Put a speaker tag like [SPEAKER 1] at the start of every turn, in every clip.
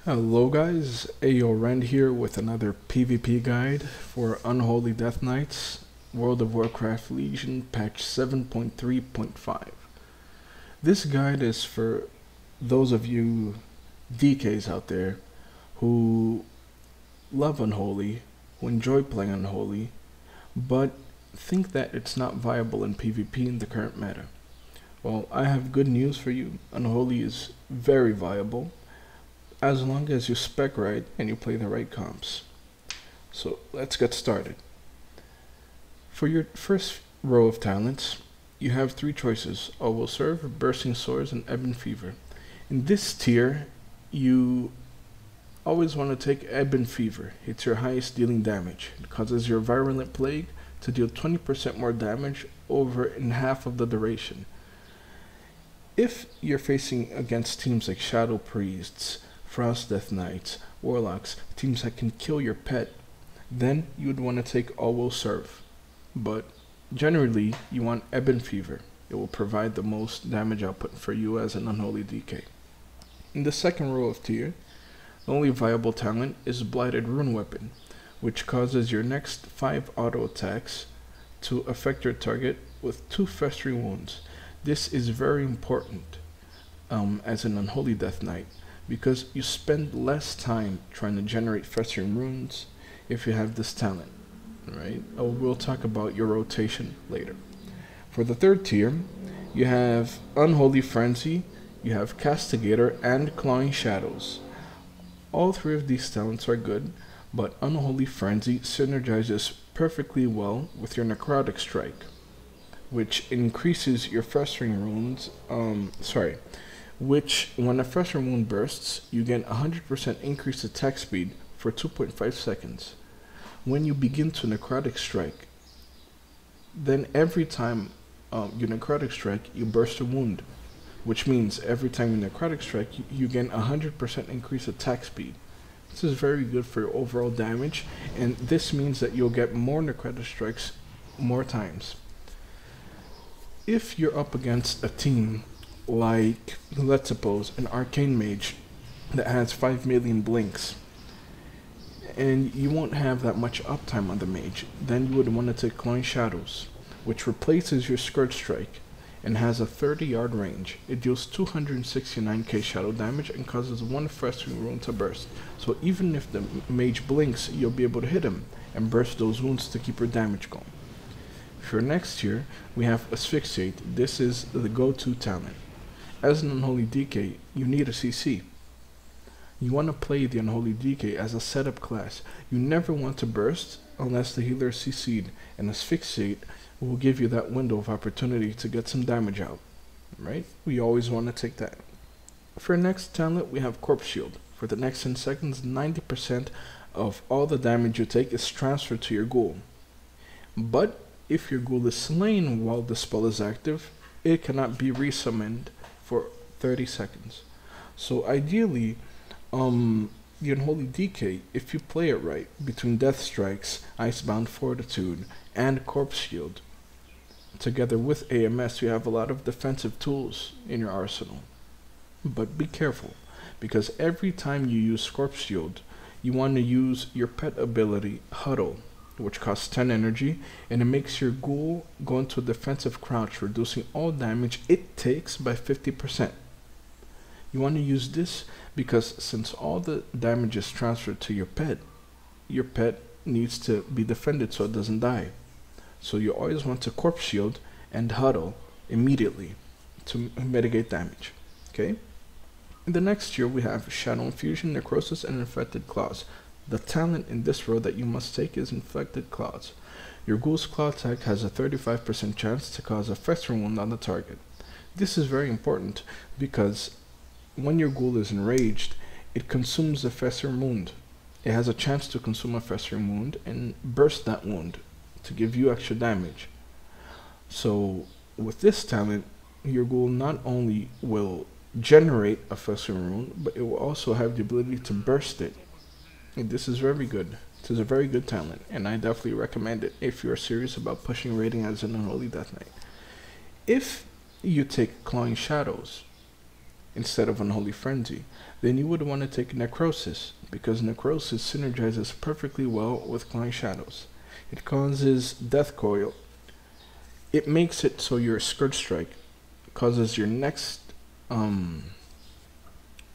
[SPEAKER 1] Hello guys, Ayo Rend here with another PvP guide for Unholy Death Knights, World of Warcraft Legion patch 7.3.5. This guide is for those of you DKs out there who love Unholy, who enjoy playing Unholy, but think that it's not viable in PvP in the current meta. Well, I have good news for you. Unholy is very viable, as long as you spec right and you play the right comps. So let's get started. For your first row of talents, you have three choices: All Will Serve, Bursting Swords, and Ebon Fever. In this tier, you always want to take Ebon Fever. It's your highest dealing damage. It causes your Virulent Plague to deal 20% more damage over in half of the duration. If you're facing against teams like Shadow Priests, Frost Death Knights, Warlocks, teams that can kill your pet, then you would want to take All Will Serve. But generally, you want Ebon Fever. It will provide the most damage output for you as an Unholy DK. In the second row of tier, the only viable talent is Blighted Rune Weapon, which causes your next 5 auto attacks to affect your target with 2 festering wounds. This is very important as an Unholy Death Knight, because you spend less time trying to generate festering runes if you have this talent, right? We'll talk about your rotation later. For the third tier, you have Unholy Frenzy, you have Castigator, and Clawing Shadows. All three of these talents are good, but Unholy Frenzy synergizes perfectly well with your Necrotic Strike, which increases your festering runes, which when a festering wound bursts, you get 100% increased attack speed for 2.5 seconds. When you begin to Necrotic Strike, then every time you Necrotic Strike, you burst a wound, which means every time you Necrotic Strike, you gain 100% increased attack speed. This is very good for your overall damage, and this means that you'll get more Necrotic Strikes more times. If you're up against a team like, let's suppose, an Arcane Mage that has 5 million blinks, and you won't have that much uptime on the mage, then you would want to take Clawing Shadows, which replaces your Scourge Strike and has a 30-yard range. It deals 269k shadow damage and causes 1 festering rune to burst. So even if the mage blinks, you'll be able to hit him and burst those wounds to keep your damage going. For next tier, we have Asphyxiate. This is the go-to talent. As an Unholy DK, you need a CC. You want to play the Unholy DK as a setup class. You never want to burst unless the healer is CC'd, and Asphyxiate will give you that window of opportunity to get some damage out, right? We always want to take that. For next talent, we have Corpse Shield. For the next 10 seconds, 90% of all the damage you take is transferred to your ghoul. But if your ghoul is slain while the spell is active, it cannot be resummoned for 30 seconds. So ideally, the Unholy DK, if you play it right, between Death Strikes, Icebound Fortitude, and Corpse Shield, together with AMS, you have a lot of defensive tools in your arsenal. But be careful, because every time you use Corpse Shield, you want to use your pet ability, Huddle, which costs 10 energy, and it makes your ghoul go into a defensive crouch, reducing all damage it takes by 50%. You want to use this because since all the damage is transferred to your pet needs to be defended so it doesn't die. So you always want to Corpse Shield and Huddle immediately to mitigate damage. Okay? In the next tier, we have Shadow Infusion, Necrosis, and Infected Claws. The talent in this row that you must take is Infected Claws. Your ghoul's claw attack has a 35% chance to cause a festering wound on the target. This is very important because when your ghoul is enraged, it consumes a festering wound. It has a chance to consume a festering wound and burst that wound to give you extra damage. So with this talent, your ghoul not only will generate a festering wound, but it will also have the ability to burst it. And this is very good. This is a very good talent, and I definitely recommend it if you're serious about pushing rating as an Unholy Death Knight. If you take Clawing Shadows, instead of Unholy Frenzy, then you would want to take Necrosis, because Necrosis synergizes perfectly well with Clawing Shadows. It causes Death Coil. It makes it so your Scourge Strike causes your next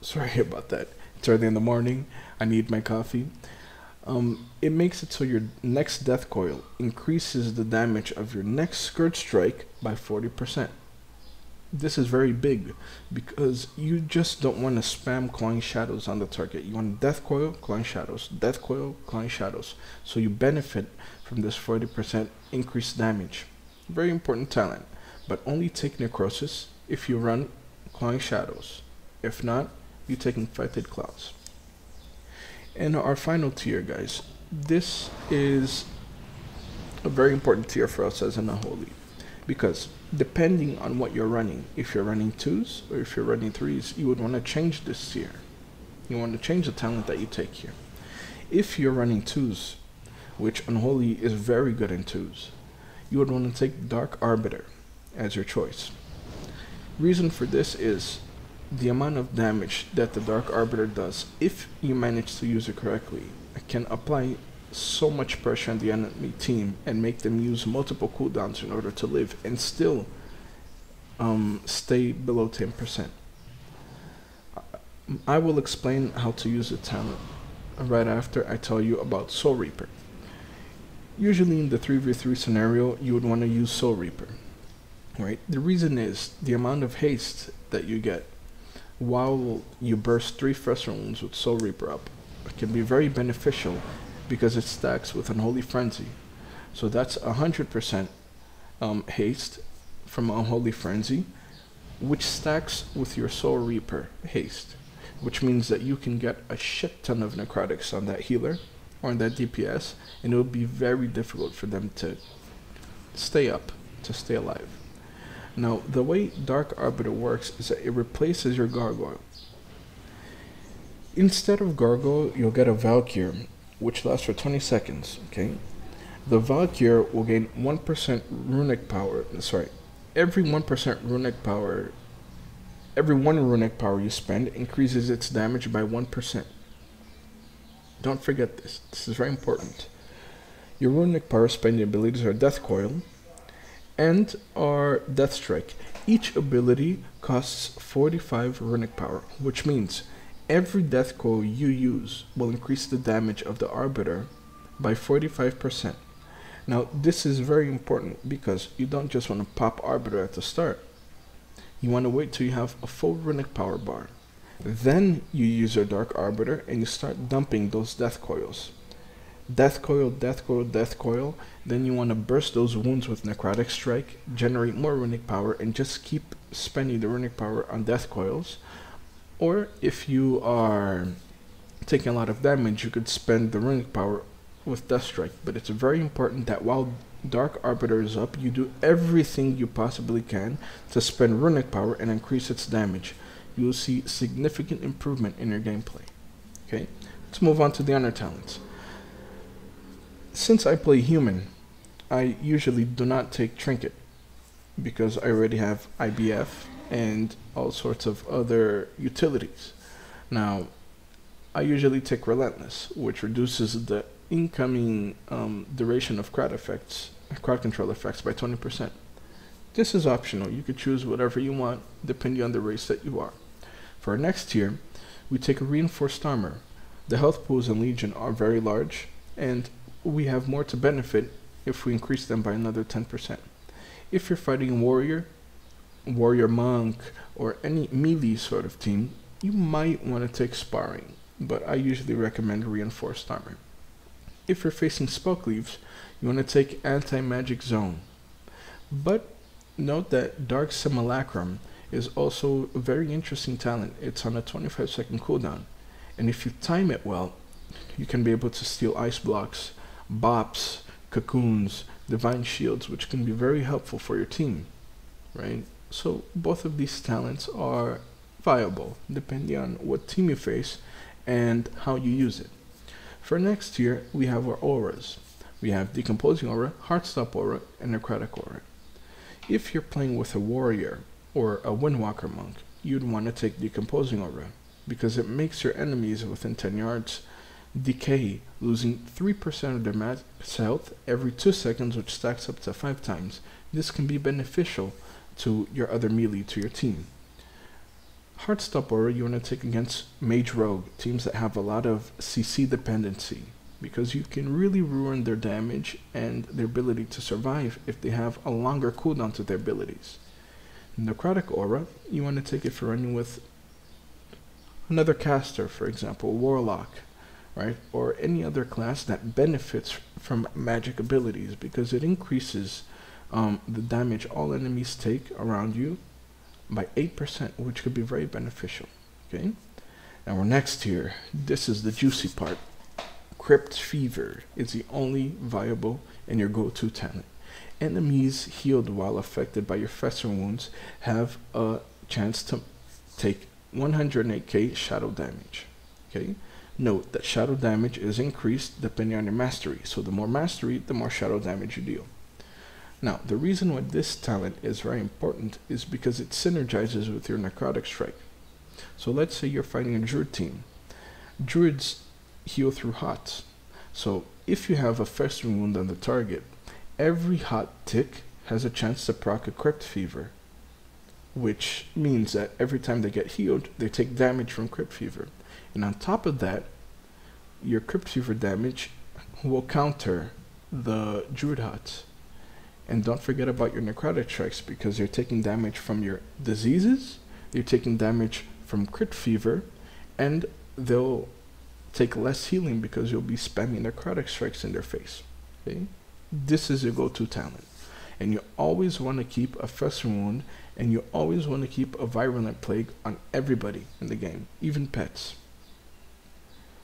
[SPEAKER 1] sorry about that. It's early in the morning. I need my coffee. It makes it so your next Death Coil increases the damage of your next Scourge Strike by 40%. This is very big because you just don't want to spam Clawing Shadows on the target. You want Death Coil, Clawing Shadows, Death Coil, Clawing Shadows. So you benefit from this 40% increased damage. Very important talent, but only take Necrosis if you run Clawing Shadows. If not, you're taking Fetid Claws. And our final tier, guys. This is a very important tier for us as an Unholy, because depending on what you're running, if you're running 2s or if you're running 3s, you would want to change this tier. You want to change the talent that you take here. If you're running 2s, which Unholy is very good in 2s, you would want to take Dark Arbiter as your choice. Reason for this is the amount of damage that the Dark Arbiter does, if you manage to use it correctly, can apply so much pressure on the enemy team and make them use multiple cooldowns in order to live and still stay below 10%. I will explain how to use the talent right after I tell you about Soul Reaper. Usually in the 3v3 scenario, you would want to use Soul Reaper, right? The reason is the amount of haste that you get while you burst 3 Fresher Wounds with Soul Reaper up can be very beneficial because it stacks with Unholy Frenzy. So that's 100% haste from Unholy Frenzy, which stacks with your Soul Reaper haste, which means that you can get a shit ton of necrotics on that healer or on that DPS, and it will be very difficult for them to stay up, to stay alive. Now, the way Dark Arbiter works is that it replaces your Gargoyle. Instead of Gargoyle, you'll get a Valkyr, which lasts for 20 seconds, okay? The Valkyr will gain 1% runic power, every 1% runic power, every 1 runic power you spend increases its damage by 1%. Don't forget this, this is very important. Your runic power spending abilities are Death Coil and our Death Strike. Each ability costs 45 runic power, which means every Death Coil you use will increase the damage of the Arbiter by 45%. Now this is very important because you don't just want to pop Arbiter at the start. You want to wait till you have a full runic power bar. Then you use your Dark Arbiter and you start dumping those Death Coils. Death Coil, Death Coil, Death Coil. Then you want to burst those wounds with Necrotic Strike, generate more runic power, and just keep spending the runic power on Death Coils. Or if you are taking a lot of damage, you could spend the runic power with Death Strike. But it's very important that while Dark Arbiter is up, you do everything you possibly can to spend runic power and increase its damage. You will see significant improvement in your gameplay. Okay, let's move on to the other talents. Since I play human, I usually do not take Trinket because I already have IBF and all sorts of other utilities. Now, I usually take Relentless, which reduces the incoming duration of crowd control effects by 20%. This is optional. You could choose whatever you want depending on the race that you are. For our next tier, we take a Reinforced Armor. The health pools in Legion are very large, and we have more to benefit if we increase them by another 10%. If you're fighting Warrior, Warrior Monk, or any melee sort of team, you might want to take Sparring, but I usually recommend Reinforced Armor. If you're facing Spellcleaves, you want to take Anti-Magic Zone. But note that Dark Simulacrum is also a very interesting talent. It's on a 25-second cooldown, and if you time it well, you can be able to steal Ice Blocks, Bops, Cocoons, Divine Shields, which can be very helpful for your team, right? So both of these talents are viable depending on what team you face and how you use it. For next tier, we have our auras. We have Decomposing Aura, Heartstop Aura, and Necrotic Aura. If you're playing with a Warrior or a Windwalker Monk, you'd want to take Decomposing Aura, because it makes your enemies within 10 yards decay, losing 3% of their max health every 2 seconds, which stacks up to 5 times. This can be beneficial to your other melee, to your team. Heartstop Aura you want to take against Mage Rogue, teams that have a lot of CC dependency, because you can really ruin their damage and their ability to survive if they have a longer cooldown to their abilities. Necrotic Aura, you want to take if you're running with another caster, for example, Warlock, right? Or any other class that benefits from magic abilities, because it increases the damage all enemies take around you by 8%, which could be very beneficial. Okay, now we're next here. This is the juicy part. Crypt Fever is the only viable and your go-to talent. Enemies healed while affected by your Fester wounds have a chance to take 108k shadow damage. Okay, note that shadow damage is increased depending on your mastery, so the more mastery, the more shadow damage you deal. Now, the reason why this talent is very important is because it synergizes with your Necrotic Strike. So let's say you're fighting a Druid team. Druids heal through hots. So if you have a festering wound on the target, every hot tick has a chance to proc a Crypt Fever, which means that every time they get healed, they take damage from Crypt Fever. And on top of that, your Crypt Fever damage will counter the Druid hots. And don't forget about your Necrotic Strikes, because you're taking damage from your diseases, you're taking damage from Crypt Fever, and they'll take less healing because you'll be spamming Necrotic Strikes in their face. Okay? This is your go-to talent. And you always want to keep a Fester Wound, and you always want to keep a Virulent Plague on everybody in the game, even pets.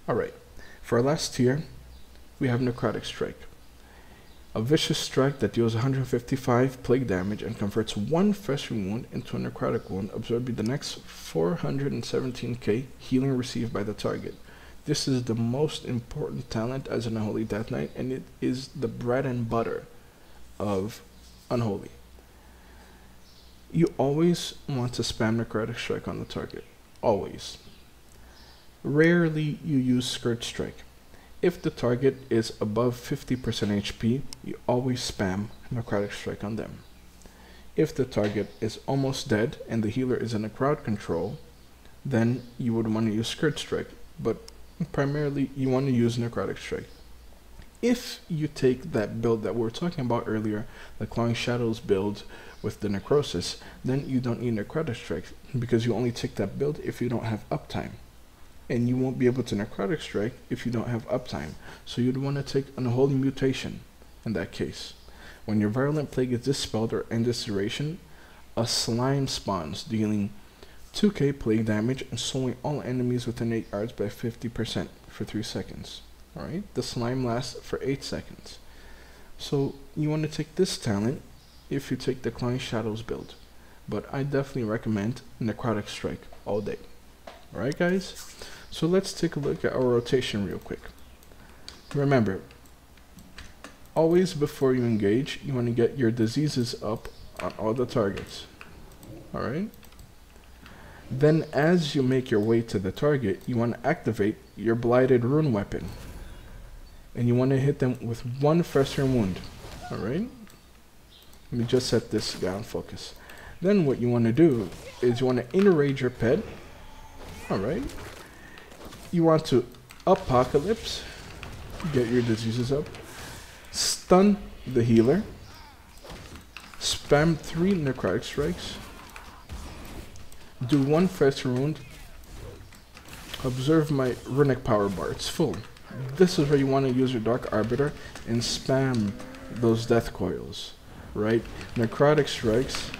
[SPEAKER 1] Alright, for our last tier, we have Necrotic Strike. A vicious strike that deals 155 plague damage and converts one festering wound into a necrotic wound, absorbing the next 417k healing received by the target. This is the most important talent as an Unholy Death Knight, and it is the bread and butter of Unholy. You always want to spam Necrotic Strike on the target. Always. Rarely you use Scourge Strike. If the target is above 50% HP, you always spam Necrotic Strike on them. If the target is almost dead and the healer is in a crowd control, then you would want to use Scourge Strike, but primarily you want to use Necrotic Strike. If you take that build that we were talking about earlier, the Clawing Shadows build with the Necrosis, then you don't need Necrotic Strike, because you only take that build if you don't have uptime. And you won't be able to Necrotic Strike if you don't have uptime. So you'd want to take an Unholy Mutation in that case. When your Virulent Plague is dispelled or end its duration, a slime spawns, dealing 2k plague damage and slowing all enemies within 8 yards by 50% for 3 seconds. Alright, the slime lasts for 8 seconds. So you want to take this talent if you take the Clawing Shadows build. But I definitely recommend Necrotic Strike all day. Alright guys, so let's take a look at our rotation real quick. Remember, always before you engage, you want to get your diseases up on all the targets. Alright? Then as you make your way to the target, you want to activate your Blighted Rune weapon. And you want to hit them with one Festering Wound. Alright? Let me just set this guy on focus. Then what you want to do is you want to enrage your pet. Alright. You want to Apocalypse, get your diseases up, stun the healer, spam 3 Necrotic Strikes, do 1 Fester Wound, observe my Runic Power Bar, it's full. This is where you want to use your Dark Arbiter and spam those Death Coils, right? Necrotic Strikes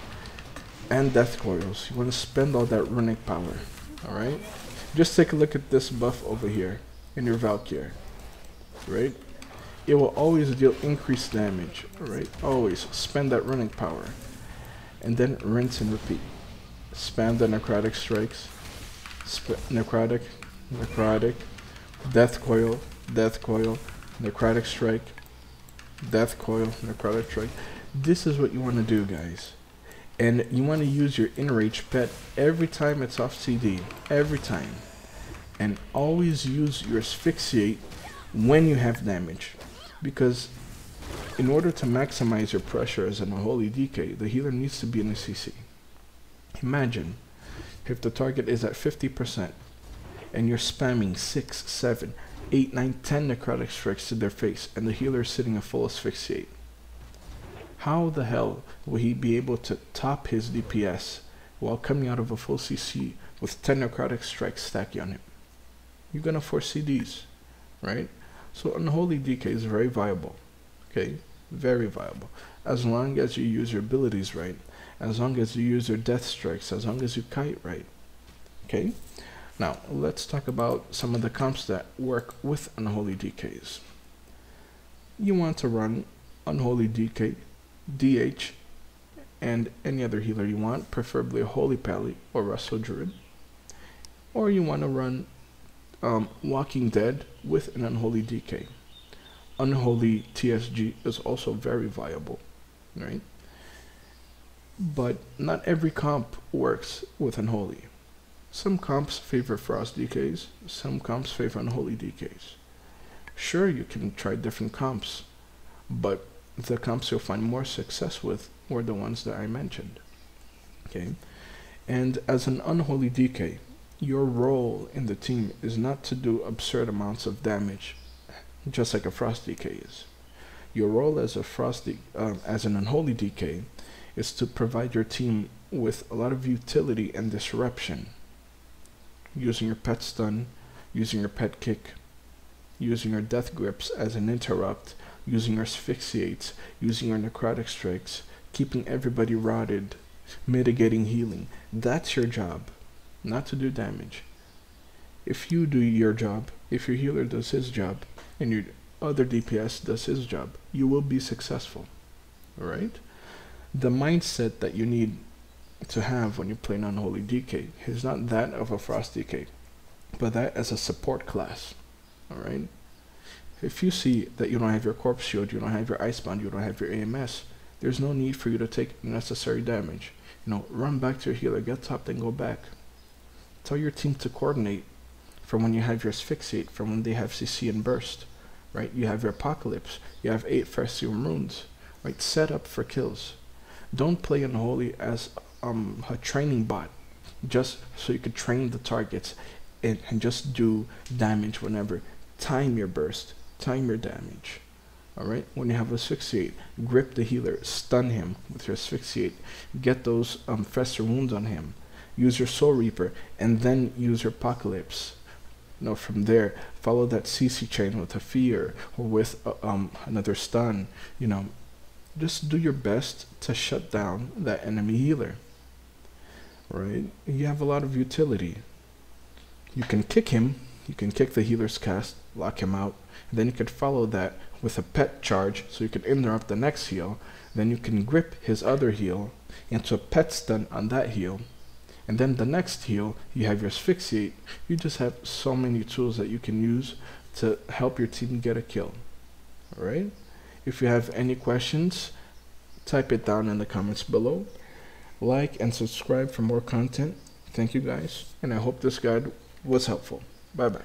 [SPEAKER 1] and Death Coils. You want to spend all that Runic Power, alright? Just take a look at this buff over here in your Valkyr, right? It will always deal increased damage, right? Always spend that Runic Power, and then rinse and repeat. Spam the Necrotic Strikes, Necrotic, Death Coil, Necrotic Strike, Death Coil, Necrotic Strike. This is what you want to do, guys. And you want to use your enrage pet every time it's off CD, every time. And always use your asphyxiate when you have damage, because in order to maximize your pressure as an Unholy DK, the healer needs to be in a CC. Imagine if the target is at 50% and you're spamming 6, 7, 8, 9, 10 necrotic strikes to their face and the healer is sitting a full asphyxiate. How the hell will he be able to top his DPS while coming out of a full CC with 10 necrotic strikes stacking on him? You're gonna force CDs, right? So Unholy DK is very viable, okay? Very viable. As long as you use your abilities right, as long as you use your death strikes, as long as you kite right, okay? Now, let's talk about some of the comps that work with Unholy DKs. You want to run Unholy DK, DH, and any other healer you want, preferably a Holy Pally or Russell Druid. Or you want to run Walking Dead with an Unholy DK. Unholy TSG is also very viable, right? But not every comp works with Unholy. Some comps favor Frost DKs, some comps favor Unholy DKs. Sure, you can try different comps, but the comps you'll find more success with were the ones that I mentioned. Okay, and as an Unholy DK, your role in the team is not to do absurd amounts of damage, just like a Frost DK is. Your role as as an Unholy DK is to provide your team with a lot of utility and disruption, using your pet stun, using your pet kick, using your death grips as an interrupt, using your asphyxiates, using your necrotic strikes, keeping everybody rotted, mitigating healing. That's your job, not to do damage. If you do your job, if your healer does his job, and your other DPS does his job, you will be successful, alright? The mindset that you need to have when you play an Unholy DK is not that of a Frost DK, but that as a support class, alright? If you see that you don't have your Corpse Shield, you don't have your Icebound, you don't have your AMS, there's no need for you to take necessary damage. You know, run back to your healer, get topped and go back. Tell your team to coordinate from when you have your Asphyxiate, from when they have CC and Burst, right? You have your Apocalypse, you have 8 Farseer Runes, right? Set up for kills. Don't play Unholy as a training bot, just so you could train the targets and just do damage whenever. Time your burst, time your damage. Alright, when you have Asphyxiate, grip the healer, stun him with your Asphyxiate, get those Fester Wounds on him, use your Soul Reaper, and then use your Apocalypse. You know, from there, follow that CC chain with a Fear or with another stun. You know, just do your best to shut down that enemy healer. Right? You have a lot of utility. You can kick him, you can kick the healer's cast, lock him out, and then you could follow that with a pet charge so you can interrupt the next heal. Then you can grip his other heal into a pet stun on that heal, and then the next heal you have your Asphyxiate. You just have so many tools that you can use to help your team get a kill. Alright? If you have any questions, type it down in the comments below. Like and subscribe for more content. Thank you guys, and I hope this guide was helpful. Bye bye.